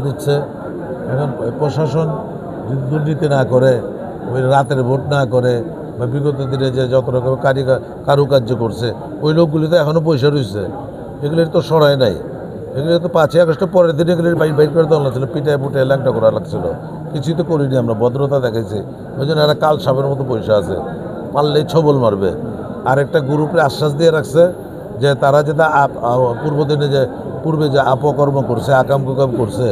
দিচ্ছে। এখন প্রশাসন যদি দুর্নীতি না করে, ওই রাতের ভোট না করে, বা বিগত দিনে যে যত রকম কারুকার্য করছে, ওই লোকগুলি তো এখনও পয়সা রয়েছে, এগুলির তো সরাই নাই। এগুলি তো 5ই আগস্টের পরের দিন এগুলির বাইর করে দেওয়া ছিল, পিটায় পুটায় ল্যাংটা করা লাগছিল। কিছুই তো করিনি আমরা, ভদ্রতা দেখাইছি। ওই জন্য এরা কাল সাপের মতো পয়সা আছে, পারলেই ছবল মারবে। আর একটা গ্রুপে আশ্বাস দিয়ে রাখছে যে তারা যেটা পূর্বে যে অপকর্ম করছে, আকাম কুকাম করছে,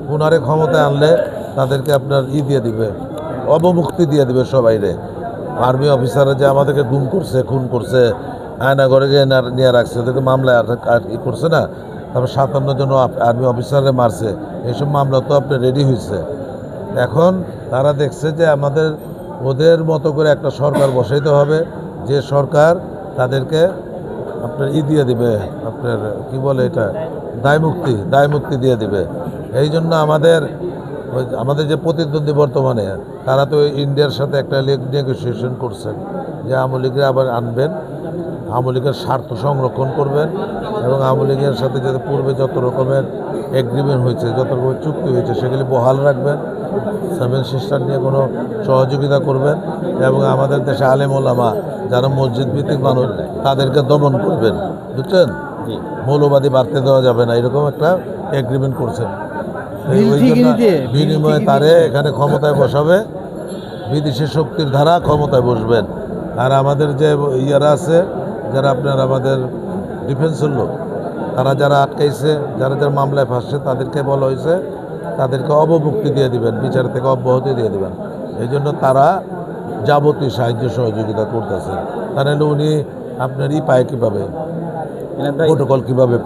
পুনরে ক্ষমতায় আনলে তাদেরকে আপনার দিয়ে দিবে, অবমুক্তি দিয়ে দিবে সবাইরে। আর্মি অফিসাররা যে আমাদেরকে গুম করছে, খুন করছে, আয়না ঘরে গিয়ে নিয়ে রাখছে, ওদেরকে মামলায় করছে না, তারপর 57 জন আর্মি অফিসারে মারছে, এইসব মামলা তো আপনার রেডি হয়েছে। এখন তারা দেখছে যে ওদের মতো করে একটা সরকার বসাইতে হবে, যে সরকার তাদেরকে আপনার দিয়ে দিবে, আপনার কি বলে এটা, দায়মুক্তি দিয়ে দিবে। এই জন্য আমাদের যে প্রতিদ্বন্দ্বী বর্তমানে, তারা তো ইন্ডিয়ার সাথে একটা নেগোসিয়েশন করছেন যে আওয়ামী লীগের আবার আনবেন, আওয়ামী লীগের স্বার্থ সংরক্ষণ করবেন, এবং আওয়ামী লীগের সাথে যাতে পূর্বে যত রকমের এগ্রিমেন্ট হয়েছে, যত রকমের চুক্তি হয়েছে, সেগুলি বহাল রাখবেন, 7 সিস্টার নিয়ে কোনো সহযোগিতা করবেন, এবং আমাদের দেশে আলেম ওলামা যারা মসজিদ ভিত্তিক মানুষ, তাদেরকে দমন করবেন। বুঝছেন, মৌলবাদী বাড়তে দেওয়া যাবে না, এরকম একটা এগ্রিমেন্ট করছেন। ওই জন্য বিনিময়ে তারে এখানে ক্ষমতায় বসাবে, বিদেশি শক্তির ধারা ক্ষমতায় বসবেন। আর আমাদের যে ইয়ারা আছে, যারা আপনার আমাদের ডিফেন্সের লোক, তারা যারা আটকাইছে, যারা মামলায় ফাঁসছে, তাদেরকে বলা হয়েছে তাদেরকে অবমুক্তি দিয়ে দিবেন, বিচার থেকে অব্যাহতি দিয়ে দিবেন। এই জন্য তারা যাবতীয় সাহায্য সহযোগিতা করতেছেন। তাহলে উনি আপনার পায় কীভাবে, প্রোটোকল কীভাবে পায়।